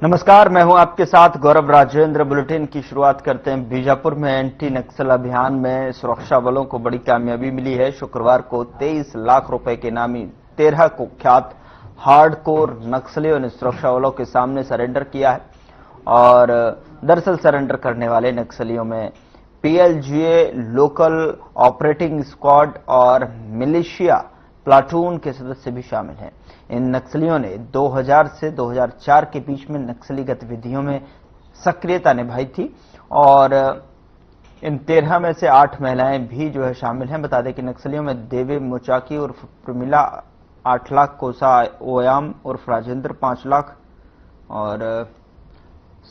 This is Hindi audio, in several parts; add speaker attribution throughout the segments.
Speaker 1: नमस्कार, मैं हूं आपके साथ गौरव राजेंद्र। बुलेटिन की शुरुआत करते हैं। बीजापुर में एंटी नक्सल अभियान में सुरक्षा बलों को बड़ी कामयाबी मिली है। शुक्रवार को 23 लाख रुपए के इनामी 13 कुख्यात हार्डकोर नक्सलियों ने सुरक्षा बलों के सामने सरेंडर किया है। और दरअसल सरेंडर करने वाले नक्सलियों में पीएलजीए लोकल ऑपरेटिंग स्क्वाड और मिलिशिया प्लाटून के सदस्य भी शामिल हैं। इन नक्सलियों ने 2000 से 2004 के बीच में नक्सली गतिविधियों में सक्रियता निभाई थी और इन 13 में से 8 महिलाएं भी जो है शामिल हैं। बता दें कि नक्सलियों में देवी मुचाकी उर्फ प्रमिला 8 लाख, कोसा ओयाम उर्फ राजेंद्र 5 लाख और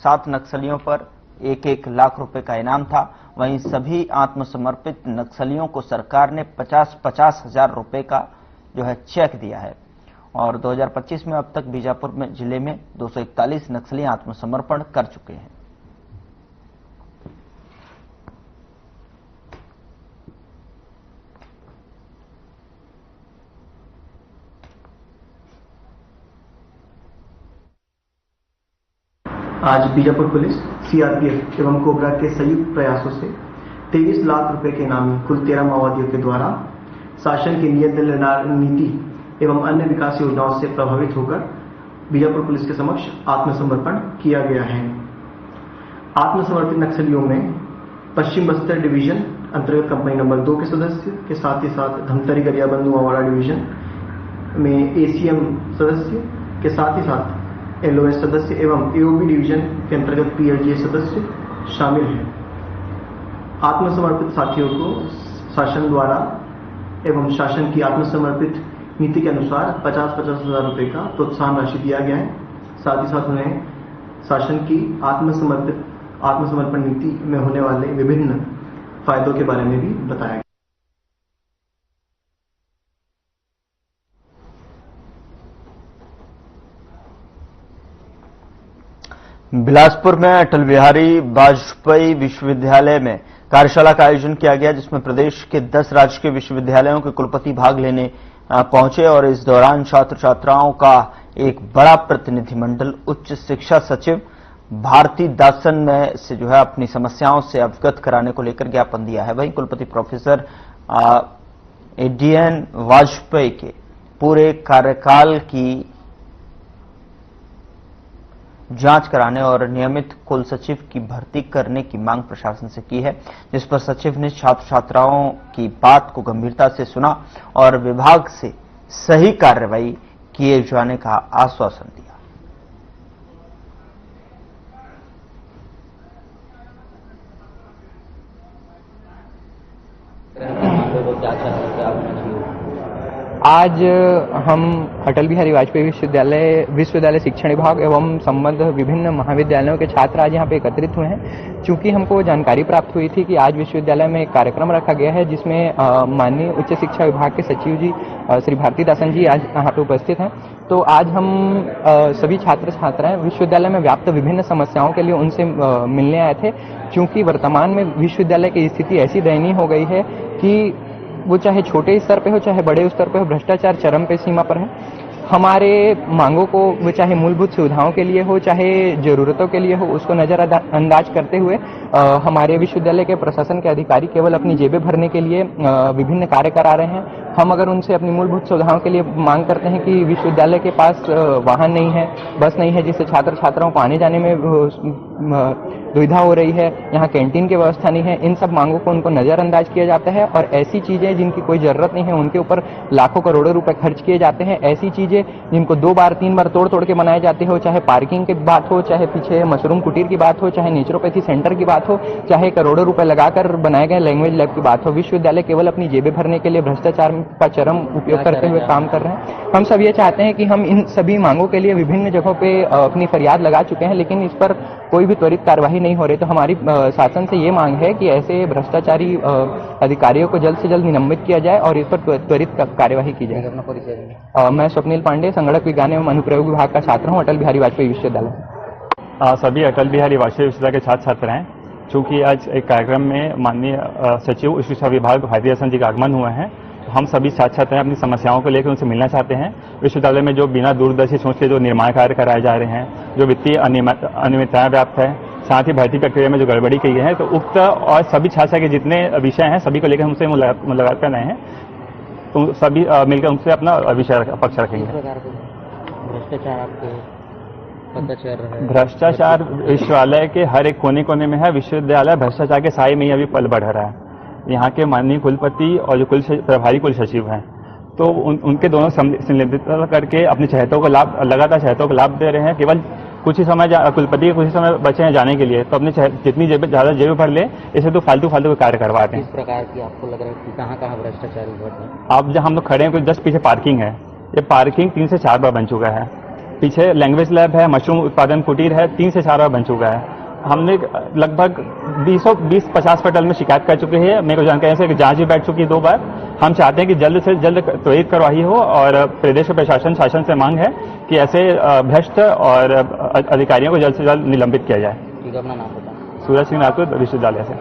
Speaker 1: 7 नक्सलियों पर 1-1 लाख रुपए का इनाम था। वहीं सभी आत्मसमर्पित नक्सलियों को सरकार ने 50-50 हजार रुपए का जो है चेक दिया है। और 2025 में अब तक बीजापुर में जिले में 241 नक्सली आत्मसमर्पण कर चुके हैं।
Speaker 2: आज बीजापुर पुलिस, सीआरपीएफ एवं कोबरा के संयुक्त प्रयासों से 23 लाख रुपए के इनामी कुल 13 माओवादियों के द्वारा शासन की नियंत्रण नीति एवं अन्य विकास योजनाओं से प्रभावित होकर बीजापुर पुलिस के समक्ष आत्मसमर्पण किया गया है। आत्मसमर्पित नक्सलियों में पश्चिम बस्तर डिवीजन अंतर्गत कंपनी नंबर 2 के सदस्य के साथ ही साथ धमतरी गरियाबंद नुआवाड़ा डिवीजन में एसीएम सदस्य के साथ ही साथ एलओएस सदस्य एवं एओबी डिवीजन के अंतर्गत पीएलजीए सदस्य शामिल हैं। आत्मसमर्पित साथियों को शासन द्वारा एवं शासन की आत्मसमर्पित नीति के अनुसार 50-50 हजार रुपए का प्रोत्साहन राशि दिया गया है। साथ ही साथ उन्हें शासन की आत्मसमर्पण नीति में होने वाले विभिन्न फायदों के बारे में भी बताया गया।
Speaker 1: बिलासपुर में अटल बिहारी वाजपेयी विश्वविद्यालय में कार्यशाला का आयोजन किया गया, जिसमें प्रदेश के 10 राजकीय विश्वविद्यालयों के कुलपति भाग लेने पहुंचे और इस दौरान छात्र छात्राओं का एक बड़ा प्रतिनिधिमंडल उच्च शिक्षा सचिव भारती दासन में से जो है अपनी समस्याओं से अवगत कराने को लेकर ज्ञापन दिया है। वहीं कुलपति प्रोफेसर एडीएन वाजपेयी के पूरे कार्यकाल की जांच कराने और नियमित कुल सचिव की भर्ती करने की मांग प्रशासन से की है, जिस पर सचिव ने छात्र छात्राओं की बात को गंभीरता से सुना और विभाग से सही कार्रवाई किए जाने का आश्वासन दिया।
Speaker 3: आज हम अटल बिहारी वाजपेयी विश्वविद्यालय शिक्षण विभाग एवं संबद्ध विभिन्न महाविद्यालयों के छात्र आज यहाँ पे एकत्रित हुए हैं। चूंकि हमको जानकारी प्राप्त हुई थी कि आज विश्वविद्यालय में एक कार्यक्रम रखा गया है, जिसमें माननीय उच्च शिक्षा विभाग के सचिव जी श्री भारती दासन जी आज यहाँ पे उपस्थित हैं। तो आज हम सभी छात्र छात्राएं विश्वविद्यालय में व्याप्त विभिन्न समस्याओं के लिए उनसे मिलने आए थे। चूंकि वर्तमान में विश्वविद्यालय की स्थिति ऐसी दयनीय हो गई है कि वो चाहे छोटे स्तर पे हो चाहे बड़े स्तर पे हो, भ्रष्टाचार चरम पे सीमा पर है। हमारे मांगों को वो चाहे मूलभूत सुविधाओं के लिए हो चाहे जरूरतों के लिए हो, उसको नजरअंदाज करते हुए हमारे विश्वविद्यालय के प्रशासन के अधिकारी केवल अपनी जेबें भरने के लिए विभिन्न कार्य करा रहे हैं। हम अगर उनसे अपनी मूलभूत सुविधाओं के लिए मांग करते हैं कि विश्वविद्यालय के पास वाहन नहीं है, बस नहीं है, जिससे छात्र छात्राओं को आने जाने में दुविधा हो रही है, यहाँ कैंटीन की व्यवस्था नहीं है, इन सब मांगों को उनको नजरअंदाज किया जाता है और ऐसी चीजें जिनकी कोई जरूरत नहीं है उनके ऊपर लाखों करोड़ों रुपए खर्च किए जाते हैं। ऐसी चीजें जिनको 2 बार 3 बार तोड़ के बनाए जाते हो, चाहे पार्किंग की बात हो, चाहे पीछे मशरूम कुटीर की बात हो, चाहे नेचुरोपैथी सेंटर की बात हो, चाहे करोड़ों रुपए लगाकर बनाए गए लैंग्वेज लैब की बात हो, विश्वविद्यालय केवल अपनी जेबें भरने के लिए भ्रष्टाचार का चरम उपयोग करते हुए काम कर रहे हैं। हम सब ये चाहते हैं कि हम इन सभी मांगों के लिए विभिन्न जगहों पे अपनी फरियाद लगा चुके हैं, लेकिन इस पर कोई भी त्वरित कार्यवाही नहीं हो रही। तो हमारी शासन से ये मांग है कि ऐसे भ्रष्टाचारी अधिकारियों को जल्द से जल्द निलंबित किया जाए और इस पर त्वरित कार्यवाही की जाए। मैं स्वप्निल पांडे, संगणक विज्ञान एवं अनुप्रयोग विभाग का छात्र हूँ, अटल बिहारी वाजपेयी विश्वविद्यालय।
Speaker 4: सभी अटल बिहारी वाजपेयी विश्वविद्यालय के छात्र छात्र हैं। चूंकि आज एक कार्यक्रम में माननीय सचिव उच्च शिक्षा विभाग भारती दासन जी का आगमन हुआ है, हम सभी छात्र छात्राएं अपनी समस्याओं को लेकर उनसे मिलना चाहते हैं। विश्वविद्यालय में जो बिना दूरदर्शी सोच के जो निर्माण कार्य कराए जा रहे हैं, जो वित्तीय अनियमितताएं व्याप्त है, साथ ही भर्ती प्रक्रिया में जो गड़बड़ी की है, तो उक्त और सभी छात्र के जितने विषय हैं सभी को लेकर हमसे मुलाकात कर रहे हैं, तो सभी मिलकर उनसे अपना विषय पक्ष रखेंगे।
Speaker 5: भ्रष्टाचार आपको पता चल रहा है?
Speaker 4: भ्रष्टाचार विश्वविद्यालय के हर एक कोने कोने में है। विश्वविद्यालय भ्रष्टाचार के साए में ही अभी पल बढ़ रहा है। यहाँ के माननीय कुलपति और जो प्रभारी कुल सचिव हैं, तो उनके दोनों संलिप्तता करके अपने चहेतों को लगातार चहेतों को लाभ दे रहे हैं। केवल कुछ ही समय कुलपति के कुछ ही समय बचे हैं जाने के लिए, तो अपने जितनी ज्यादा जेबें भर ले, इसे तो फालतू के कार्य करवाते हैं।
Speaker 5: किस प्रकार की आपको लग रहा है कि कहाँ कहाँ भ्रष्टाचार हुआ है?
Speaker 4: आप जहाँ हम लोग खड़े हैं, कुछ जस्ट पीछे पार्किंग है। ये पार्किंग 3 से 4 बार बन चुका है। पीछे लैंग्वेज लैब है, मशरूम उत्पादन कुटीर है, 3 से 4 बार बन चुका है। हमने लगभग 20-50 पटल में शिकायत कर चुके हैं। मेरे को जानकारी है कि जांच भी बैठ चुकी है 2 बार। हम चाहते हैं कि जल्द से जल्द त्वरित कार्रवाई हो और प्रदेश प्रशासन शासन से मांग है कि ऐसे भ्रष्ट और अधिकारियों को जल्द से जल्द निलंबित किया जाए।
Speaker 5: ठीक है, अपना नाम बताएं।
Speaker 4: सूरज सिंह राठौर, विश्वविद्यालय से।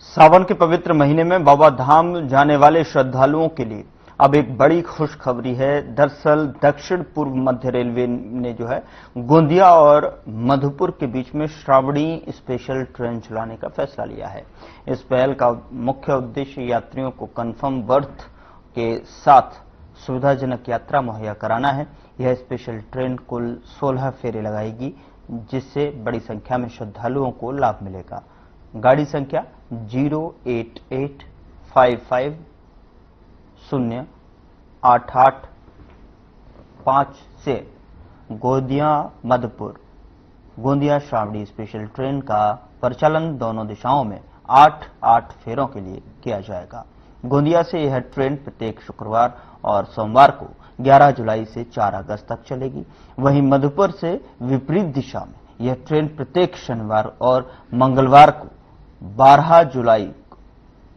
Speaker 1: सावन के पवित्र महीने में बाबा धाम जाने वाले श्रद्धालुओं के लिए अब एक बड़ी खुशखबरी है। दरअसल दक्षिण पूर्व मध्य रेलवे ने जो है गोंदिया और मधुपुर के बीच में श्रावणी स्पेशल ट्रेन चलाने का फैसला लिया है। इस पहल का मुख्य उद्देश्य यात्रियों को कंफर्म बर्थ के साथ सुविधाजनक यात्रा मुहैया कराना है। यह स्पेशल ट्रेन कुल 16 फेरे लगाएगी, जिससे बड़ी संख्या में श्रद्धालुओं को लाभ मिलेगा। गाड़ी संख्या 088550885 से गोंदिया श्रावणी स्पेशल ट्रेन का परिचालन दोनों दिशाओं में 8 फेरों के लिए किया जाएगा। गोंदिया से यह ट्रेन प्रत्येक शुक्रवार और सोमवार को 11 जुलाई से 4 अगस्त तक चलेगी। वहीं मधुपुर से विपरीत दिशा में यह ट्रेन प्रत्येक शनिवार और मंगलवार को 12 जुलाई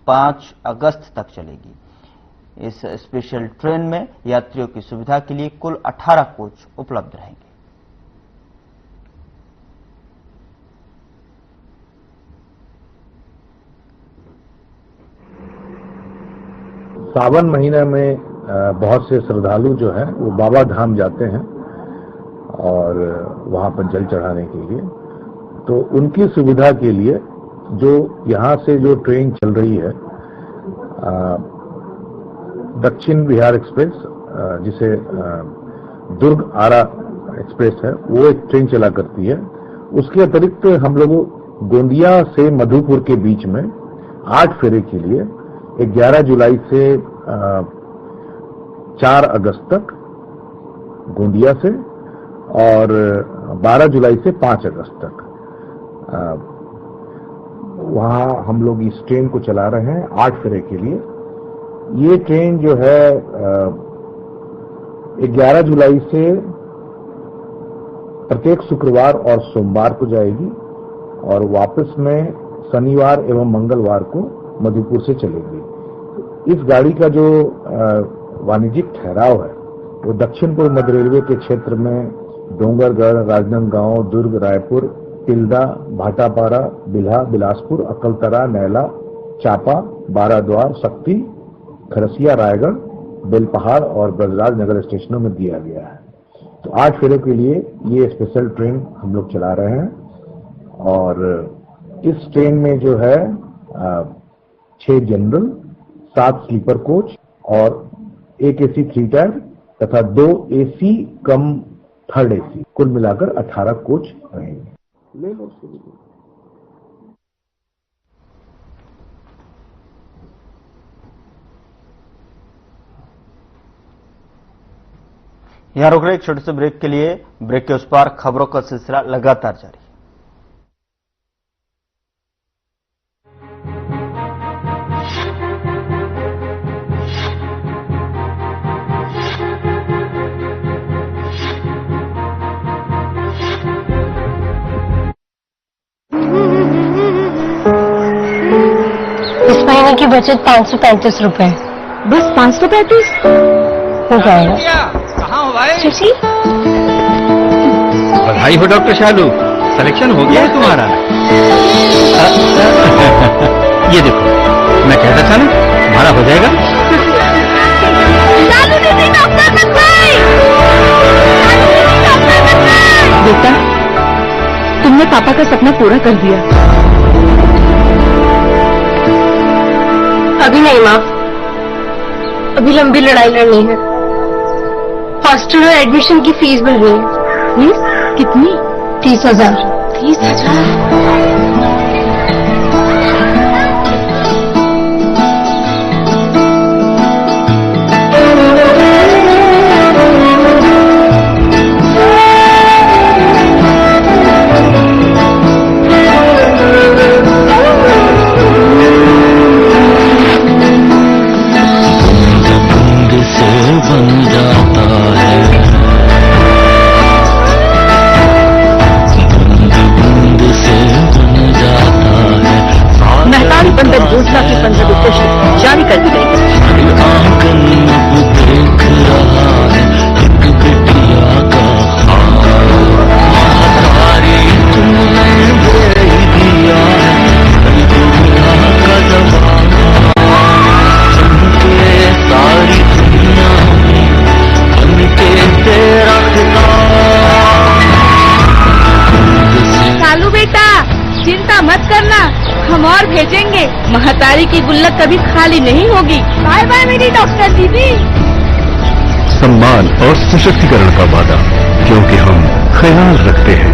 Speaker 1: 5 अगस्त तक चलेगी। इस स्पेशल ट्रेन में यात्रियों की सुविधा के लिए कुल 18 कोच उपलब्ध रहेंगे।
Speaker 6: सावन महीने में बहुत से श्रद्धालु जो हैं वो बाबा धाम जाते हैं और वहां पर जल चढ़ाने के लिए। तो उनकी सुविधा के लिए जो यहाँ से जो ट्रेन चल रही है दक्षिण बिहार एक्सप्रेस, जिसे दुर्ग आरा एक्सप्रेस है, वो एक ट्रेन चला करती है। उसके अतिरिक्त हम लोग गोंदिया से मधुपुर के बीच में 8 फेरे के लिए 11 जुलाई से 4 अगस्त तक गोंदिया से और 12 जुलाई से 5 अगस्त तक वहां हम लोग इस ट्रेन को चला रहे हैं 8 फेरे के लिए। ये ट्रेन जो है 11 जुलाई से प्रत्येक शुक्रवार और सोमवार को जाएगी और वापस में शनिवार एवं मंगलवार को मधुपुर से चलेगी। इस गाड़ी का जो वाणिज्यिक ठहराव है वो दक्षिण पूर्व मध्य रेलवे के क्षेत्र में डोंगरगढ़, राजनांदगांव, दुर्ग, रायपुर, तिल्दा, भाटापारा, बिल्हा, बिलासपुर, अकलतरा, नैला, चापा, बाराद्वार, शक्ति, खरसिया, रायगढ़, बेलपहाड़ और ब्रजराज नगर स्टेशनों में दिया गया है। तो 8 फेरों के लिए ये स्पेशल ट्रेन हम लोग चला रहे हैं और इस ट्रेन में जो है 6 जनरल, 7 स्लीपर कोच और 1 AC 3 टायर तथा 2 AC कम 3rd AC, कुल मिलाकर 18 कोच रहेंगे। ले लो
Speaker 1: यहां रुक रहे एक छोटे से ब्रेक के लिए। ब्रेक के उस पार खबरों का सिलसिला लगातार जारी।
Speaker 7: इस महीने की बचत 535 रुपए। बस 535 हो जाएगा।
Speaker 8: कहाँ हो भाई?
Speaker 7: सुशी,
Speaker 8: बधाई हो डॉक्टर शालू, सिलेक्शन हो गया है तुम्हारा। ये देखो मैं कहता था ना हमारा हो जाएगा।
Speaker 7: बेटा, तुमने पापा का सपना पूरा कर दिया। अभी नहीं माँ, अभी लंबी लड़ाई लड़नी है। हॉस्टल में एडमिशन की फीस भर रही है। फीस कितनी? 30,000। 30,000? योजना की 15 वित्त जारी कर दी गई है।
Speaker 9: सालू बेटा, चिंता मत करना, हम और भेजेंगे। महतारी की गुल्लक कभी खाली नहीं होगी। बाय बाय मेरी डॉक्टर दीदी।
Speaker 10: सम्मान और सशक्तिकरण का वादा, क्योंकि हम ख्याल रखते हैं।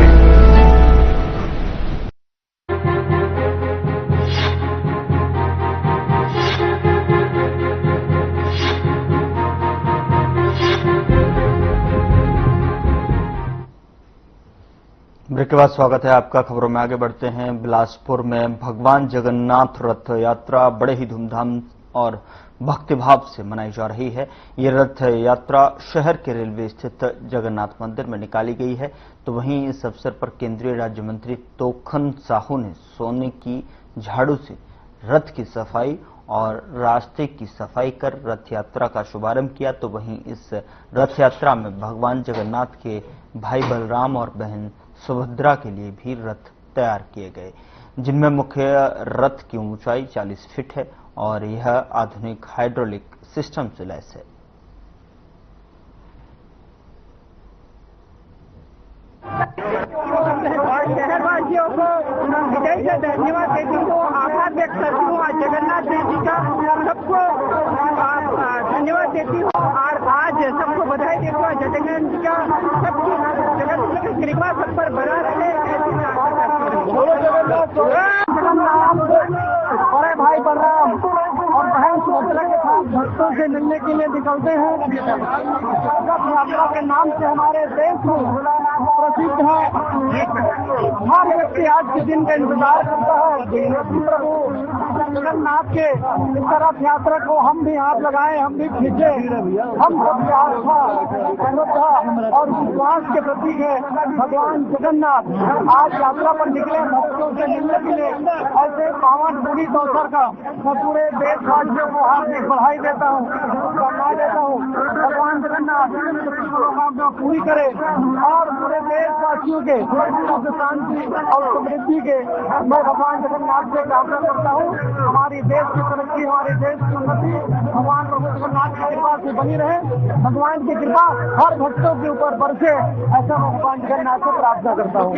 Speaker 1: ब्रेक के बाद स्वागत है आपका। खबरों में आगे बढ़ते हैं। बिलासपुर में भगवान जगन्नाथ रथ यात्रा बड़े ही धूमधाम और भक्तिभाव से मनाई जा रही है। ये रथ यात्रा शहर के रेलवे स्थित जगन्नाथ मंदिर में निकाली गई है। तो वहीं इस अवसर पर केंद्रीय राज्य मंत्री तोखन साहू ने सोने की झाड़ू से रथ की सफाई और रास्ते की सफाई कर रथ यात्रा का शुभारंभ किया। तो वहीं इस रथ यात्रा में भगवान जगन्नाथ के भाई बलराम और बहन सुभद्रा के लिए भी रथ तैयार किए गए, जिनमें मुख्य रथ की ऊंचाई 40 फीट है और यह आधुनिक हाइड्रोलिक सिस्टम से लैस है।
Speaker 11: शहरवासियों को हृदय से धन्यवाद देती हूँ, आभार व्यक्त करती हूँ आज जगन्नाथ देव जी का। सबको धन्यवाद देती हूँ और आज सबको बधाई देती हूँ जगन्नाथ जी का। सबकी जगन्नाथ की कृपा सब पर बना रहे। बड़े भाई बलराम और बहन सुभद्रा के साथ भक्तों से मिलने के लिए निकलते हैं। रथ यात्रा के नाम से हमारे देश में प्रसिद्ध है। हर व्यक्ति आज के दिन का इंतजार करता है। प्रभु जगन्नाथ के इस रथ यात्रा को हम भी हाथ लगाए, हम भी खींचे। हम सबकी आस्था, श्रद्धा और विश्वास के प्रतीक है भगवान जगन्नाथ। आज यात्रा पर निकले भक्तों से मिलने के लिए। ऐसे पावन पुनीत अवसर का मैं पूरे देशवासियों को हार्दिक बधाई देता हूँ, बधाई देता हूँ। भगवान जगन्नाथ मनोकामना पूरी करे और पूरे देशवासियों के सुख शांति और समृद्धि के मैं भगवान जगन्नाथ से कामना करता हूँ। हमारी देश की तरक्की, हमारे देश की उन्नति भगवान प्रभु जगन्नाथ की कृपा से बनी रहे। भगवान की कृपा हर भक्तों के ऊपर बरसे, ऐसा मैं भगवान जगन्नाथ से प्रार्थना करता हूँ।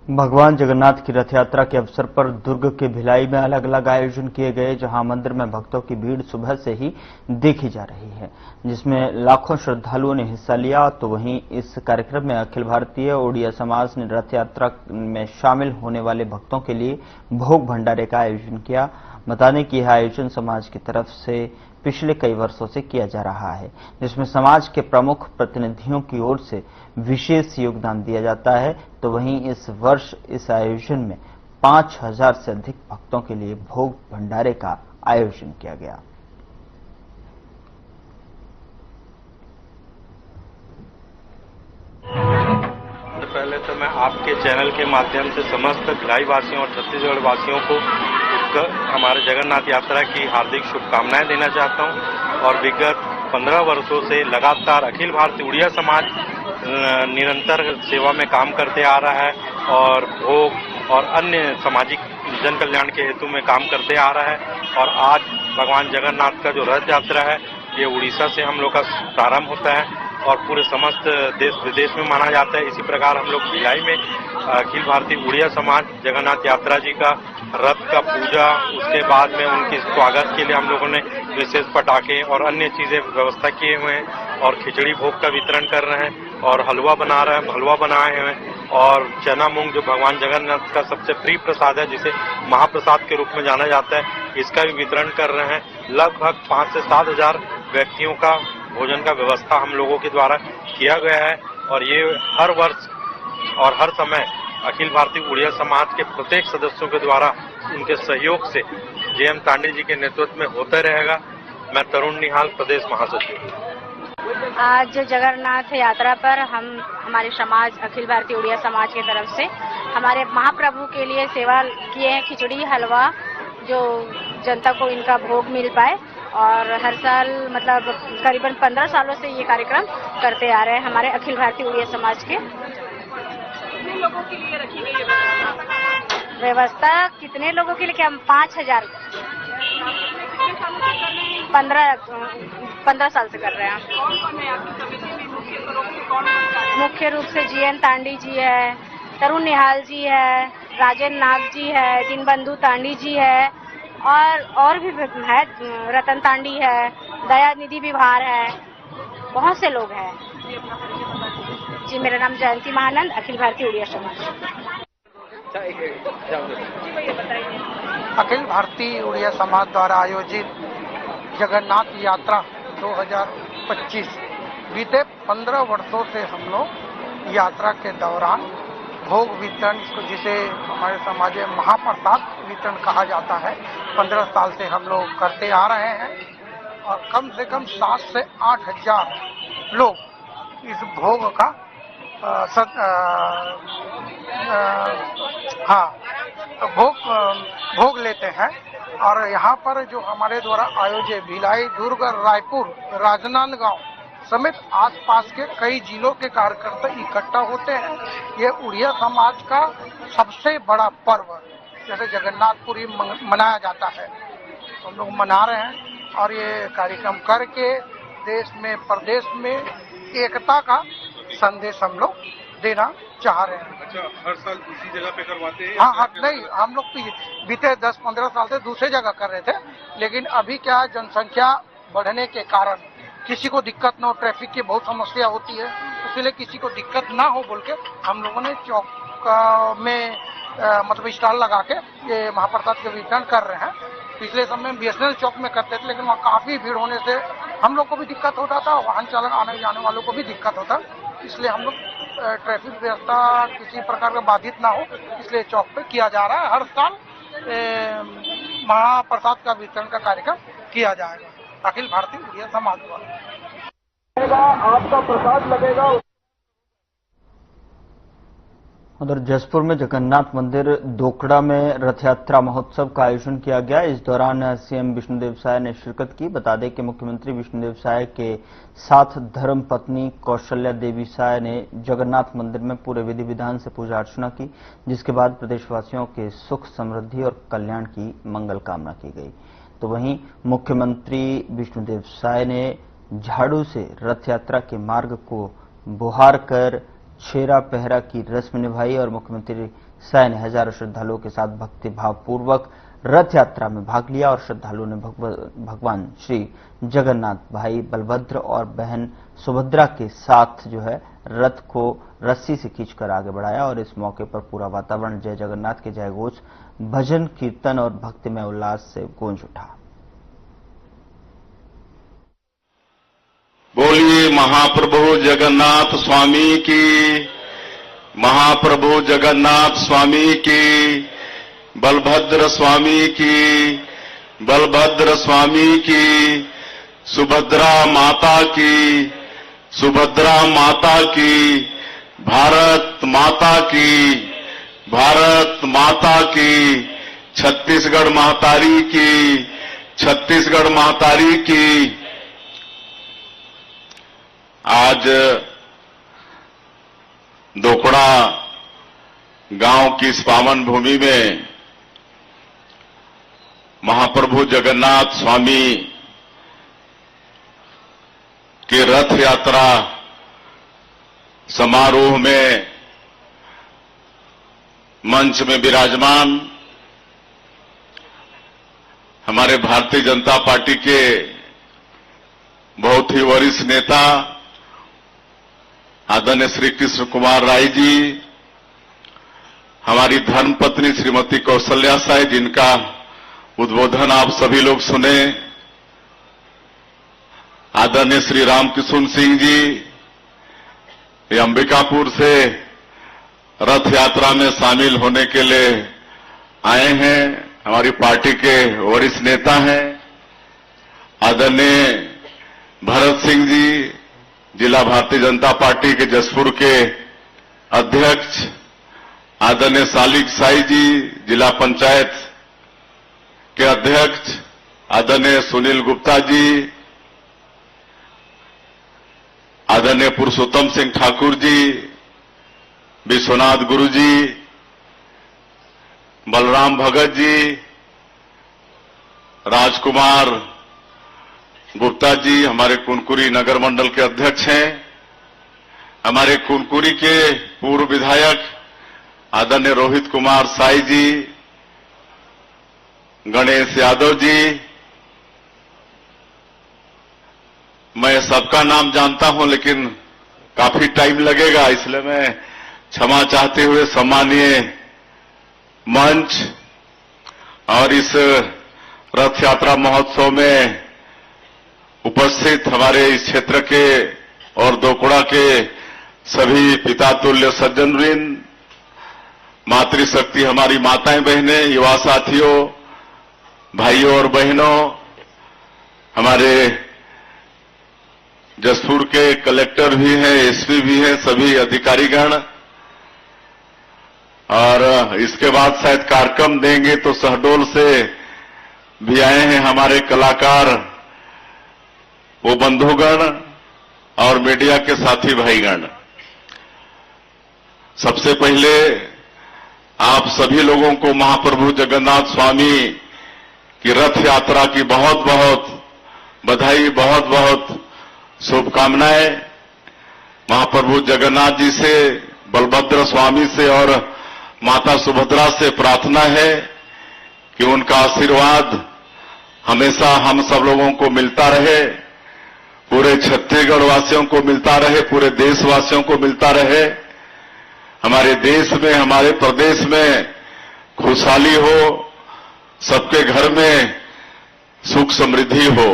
Speaker 1: भगवान जगन्नाथ की रथ यात्रा के अवसर पर दुर्ग के भिलाई में अलग अलग आयोजन किए गए, जहां मंदिर में भक्तों की भीड़ सुबह से ही देखी जा रही है, जिसमें लाखों श्रद्धालुओं ने हिस्सा लिया। तो वहीं इस कार्यक्रम में अखिल भारतीय ओडिया समाज ने रथ यात्रा में शामिल होने वाले भक्तों के लिए भोग भंडारे का आयोजन किया। बता दें कि यह आयोजन समाज की तरफ से पिछले कई वर्षों से किया जा रहा है, जिसमें समाज के प्रमुख प्रतिनिधियों की ओर से विशेष योगदान दिया जाता है। तो वहीं इस वर्ष इस आयोजन में 5,000 से अधिक भक्तों के लिए भोग भंडारे का आयोजन किया गया।
Speaker 12: पहले तो मैं आपके चैनल के माध्यम से समस्त भिलाई वासियों और छत्तीसगढ़ वासियों को हमारे जगन्नाथ यात्रा की हार्दिक शुभकामनाएं देना चाहता हूं और विगत 15 वर्षों से लगातार अखिल भारतीय उड़िया समाज निरंतर सेवा में काम करते आ रहा है और भोग और अन्य सामाजिक जन कल्याण के हेतु में काम करते आ रहा है। और आज भगवान जगन्नाथ का जो रथ यात्रा है ये उड़ीसा से हम लोग का प्रारंभ होता है और पूरे समस्त देश विदेश में माना जाता है। इसी प्रकार हम लोग भिलाई में अखिल भारतीय उड़िया समाज जगन्नाथ यात्रा जी का रथ का पूजा, उसके बाद में उनके स्वागत के लिए हम लोगों ने विशेष पटाखे और अन्य चीजें व्यवस्था किए हुए हैं और खिचड़ी भोग का वितरण कर रहे हैं और हलवा बनाए हुए हैं और चना मूंग जो भगवान जगन्नाथ का सबसे प्रिय प्रसाद है जिसे महाप्रसाद के रूप में जाना जाता है, इसका भी वितरण कर रहे हैं। लगभग 5 से 7 हजार व्यक्तियों का भोजन का व्यवस्था हम लोगों के द्वारा किया गया है और ये हर वर्ष और हर समय अखिल भारतीय उड़िया समाज के प्रत्येक सदस्यों के द्वारा उनके सहयोग से जेएम तांडे जी के नेतृत्व में होता रहेगा। मैं तरुण निहाल, प्रदेश महासचिव।
Speaker 13: आज जगन्नाथ यात्रा पर हमारे समाज अखिल भारतीय उड़िया समाज की तरफ से हमारे महाप्रभु के लिए सेवा किए हैं, खिचड़ी हलवा जो जनता को इनका भोग मिल पाए और हर साल मतलब करीबन 15 सालों से ये कार्यक्रम करते आ रहे हैं हमारे अखिल भारतीय उड़िया समाज के।
Speaker 9: कितने लोगों के लिए रखी गई
Speaker 13: व्यवस्था कितने लोगों के लिए? क्या 5000 15 साल से कर रहे हैं। मुख्य रूप से जीएन तांडी जी है, तरुण निहाल जी है, राजेंद्र नाग जी है, दीनबंधु तांडी जी है और भी है, रतन तांडी है, दयानिधि विभार है, बहुत से लोग हैं जी। मेरा नाम जयंती महानंद, अखिल भारतीय उड़िया समाज।
Speaker 14: अखिल भारतीय उड़िया समाज द्वारा आयोजित जगन्नाथ यात्रा 2025 बीते 15 वर्षों से हम लोग यात्रा के दौरान भोग वितरण, जिसे हमारे समाज में महाप्रसाद वितरण कहा जाता है, 15 साल से हम लोग करते आ रहे हैं और कम से कम 7 से 8 हजार लोग इस भोग का भोग लेते हैं। और यहाँ पर जो हमारे द्वारा आयोजित भिलाई, दुर्ग, रायपुर, राजनांदगांव समेत आसपास के कई जिलों के कार्यकर्ता इकट्ठा होते हैं। ये उड़िया समाज का सबसे बड़ा पर्व जैसे जगन्नाथपुरी मनाया जाता है, तो हम लोग मना रहे हैं और ये कार्यक्रम करके देश में प्रदेश में एकता का संदेश हम लोग देना चाह रहे हैं।
Speaker 15: अच्छा, हर साल इसी जगह पे करवाते हैं?
Speaker 14: हाँ, नहीं, हम लोग बीते 10-15 साल से दूसरे जगह कर रहे थे, लेकिन अभी क्या जनसंख्या बढ़ने के कारण किसी को दिक्कत न हो, ट्रैफिक की बहुत समस्या होती है, इसलिए किसी को दिक्कत ना हो बोल के हम लोगों ने चौक में मतलब स्टॉल लगा के ये महाप्रसाद के वितरण कर रहे हैं। पिछले समय BSNL चौक में करते थे, लेकिन वहाँ काफी भीड़ होने से हम लोग को भी दिक्कत होता था, वाहन चालक आने जाने वालों को भी दिक्कत होता, इसलिए हम लोग ट्रैफिक व्यवस्था किसी प्रकार का बाधित ना हो, इसलिए चौक पे किया जा रहा है। हर साल महाप्रसाद का वितरण का कार्यक्रम किया जाएगा अखिल भारतीय उड़िया समाज द्वारा।
Speaker 11: आपका प्रसाद लगेगा।
Speaker 1: उधर जसपुर में जगन्नाथ मंदिर दोकड़ा में रथ यात्रा महोत्सव का आयोजन किया गया। इस दौरान सीएम विष्णुदेव साय ने शिरकत की। बता दें कि मुख्यमंत्री विष्णुदेव साय के साथ धर्म पत्नी कौशल्या देवी साय ने जगन्नाथ मंदिर में पूरे विधि विधान से पूजा अर्चना की, जिसके बाद प्रदेशवासियों के सुख, समृद्धि और कल्याण की मंगल कामना की गई। तो वहीं मुख्यमंत्री विष्णुदेव साय ने झाड़ू से रथ यात्रा के मार्ग को बुहार कर छेरा पहरा की रस्म निभाई और मुख्यमंत्री साय ने हजारों श्रद्धालुओं के साथ भक्तिभाव पूर्वक रथ यात्रा में भाग लिया और श्रद्धालुओं ने भगवान श्री जगन्नाथ भाई बलभद्र और बहन सुभद्रा के साथ जो है रथ को रस्सी से खींचकर आगे बढ़ाया और इस मौके पर पूरा वातावरण जय जगन्नाथ के जयघोष, भजन, कीर्तन और भक्तिमय उल्लास से गूंज उठा।
Speaker 16: बोलिए महाप्रभु जगन्नाथ स्वामी की, महाप्रभु जगन्नाथ स्वामी की, बलभद्र स्वामी की, बलभद्र स्वामी की, सुभद्रा माता की, सुभद्रा माता की, भारत माता की, भारत माता की, छत्तीसगढ़ महातारी की आज दोकड़ा गांव की इस पावन भूमि में महाप्रभु जगन्नाथ स्वामी की रथ यात्रा समारोह में मंच में विराजमान हमारे भारतीय जनता पार्टी के बहुत ही वरिष्ठ नेता आदरणीय श्री कृष्ण कुमार राय जी, हमारी धर्मपत्नी श्रीमती कौशल्या साई, जिनका उद्बोधन आप सभी लोग सुने, आदरणीय श्री रामकिशुन सिंह जी, ये अंबिकापुर से रथ यात्रा में शामिल होने के लिए आए हैं, हमारी पार्टी के वरिष्ठ नेता हैं, आदरणीय भरत सिंह जी, जिला भारतीय जनता पार्टी के जसपुर के अध्यक्ष, आदरणीय सालिक साई जी, जिला पंचायत के अध्यक्ष, आदरणीय सुनील गुप्ता जी, आदरणीय पुरुषोत्तम सिंह ठाकुर जी, विश्वनाथ गुरु जी, बलराम भगत जी, राजकुमार गुप्ता जी, हमारे कुनकुरी नगर मंडल के अध्यक्ष हैं, हमारे कुनकुरी के पूर्व विधायक आदरणीय रोहित कुमार साई जी, गणेश यादव जी, मैं सबका नाम जानता हूं लेकिन काफी टाइम लगेगा, इसलिए मैं क्षमा चाहते हुए सम्मानीय मंच और इस रथ यात्रा महोत्सव में उपस्थित हमारे इस क्षेत्र के और दोकड़ा के सभी पिता तुल्य सज्जनवृंद, मातृशक्ति हमारी माताएं बहनें, युवा साथियों, भाइयों और बहनों, हमारे जसपुर के कलेक्टर भी हैं, एसपी भी हैं, सभी अधिकारीगण, और इसके बाद शायद कार्यक्रम देंगे तो शहडोल से भी आए हैं हमारे कलाकार, वो बंधुगण और मीडिया के साथी भाईगण। सबसे पहले आप सभी लोगों को महाप्रभु जगन्नाथ स्वामी की रथ यात्रा की बहुत बहुत बधाई, बहुत बहुत शुभकामनाएं। महाप्रभु जगन्नाथ जी से, बलभद्र स्वामी से और माता सुभद्रा से प्रार्थना है कि उनका आशीर्वाद हमेशा हम सब लोगों को मिलता रहे, पूरे छत्तीसगढ़ वासियों को मिलता रहे, पूरे देशवासियों को मिलता रहे, हमारे देश में, हमारे प्रदेश में खुशहाली हो, सबके घर में सुख समृद्धि हो।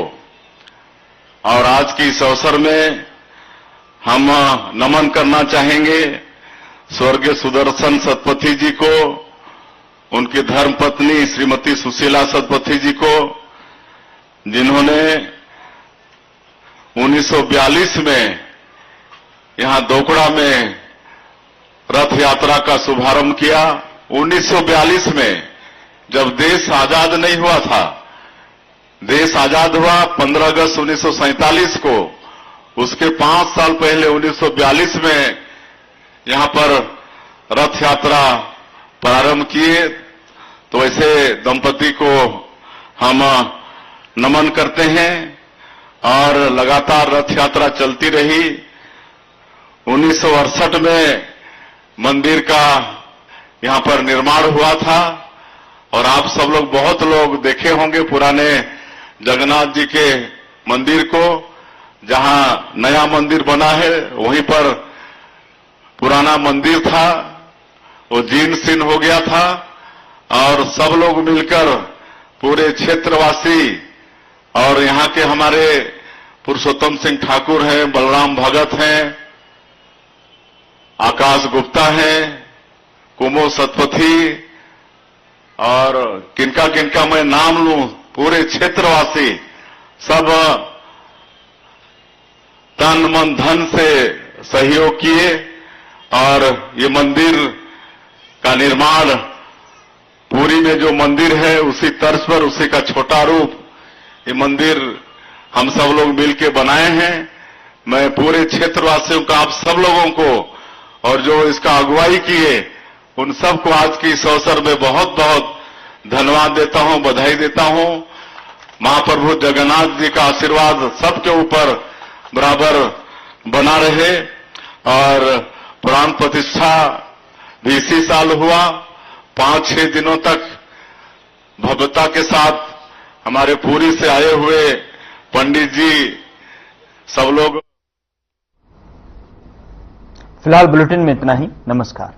Speaker 16: और आज के इस अवसर में हम नमन करना चाहेंगे स्वर्गीय सुदर्शन सतपथी जी को, उनकी धर्मपत्नी श्रीमती सुशीला सतपथी जी को, जिन्होंने 1942 में यहां दोकड़ा में रथ यात्रा का शुभारंभ किया। 1942 में, जब देश आजाद नहीं हुआ था, देश आजाद हुआ 15 अगस्त 1947 को, उसके 5 साल पहले 1942 में यहां पर रथ यात्रा प्रारंभ किए। तो ऐसे दंपति को हम नमन करते हैं और लगातार रथ यात्रा चलती रही। 1968 में मंदिर का यहां पर निर्माण हुआ था और आप सब लोग, बहुत लोग देखे होंगे पुराने जगन्नाथ जी के मंदिर को। जहां नया मंदिर बना है वहीं पर पुराना मंदिर था, वो जीर्ण शीर्ण हो गया था और सब लोग मिलकर, पूरे क्षेत्रवासी और यहां के हमारे पुरुषोत्तम सिंह ठाकुर हैं, बलराम भगत हैं, आकाश गुप्ता हैं, कुमो सतपथी और किनका किनका मैं नाम लूं, पूरे क्षेत्रवासी सब तन मन धन से सहयोग किए और ये मंदिर का निर्माण पुरी में जो मंदिर है उसी तर्ज पर उसी का छोटा रूप ये मंदिर हम सब लोग मिलकर बनाए हैं। मैं पूरे क्षेत्रवासियों का, आप सब लोगों को और जो इसका अगुवाई किए उन सबको आज के इस अवसर में बहुत बहुत धन्यवाद देता हूं, बधाई देता हूं। महाप्रभु जगन्नाथ जी का आशीर्वाद सबके ऊपर बराबर बना रहे और प्राण प्रतिष्ठा भी इसी साल हुआ। 5-6 दिनों तक भव्यता के साथ हमारे पुरी से आए हुए पंडित जी सब लोग।
Speaker 1: फिलहाल बुलेटिन में इतना ही। नमस्कार।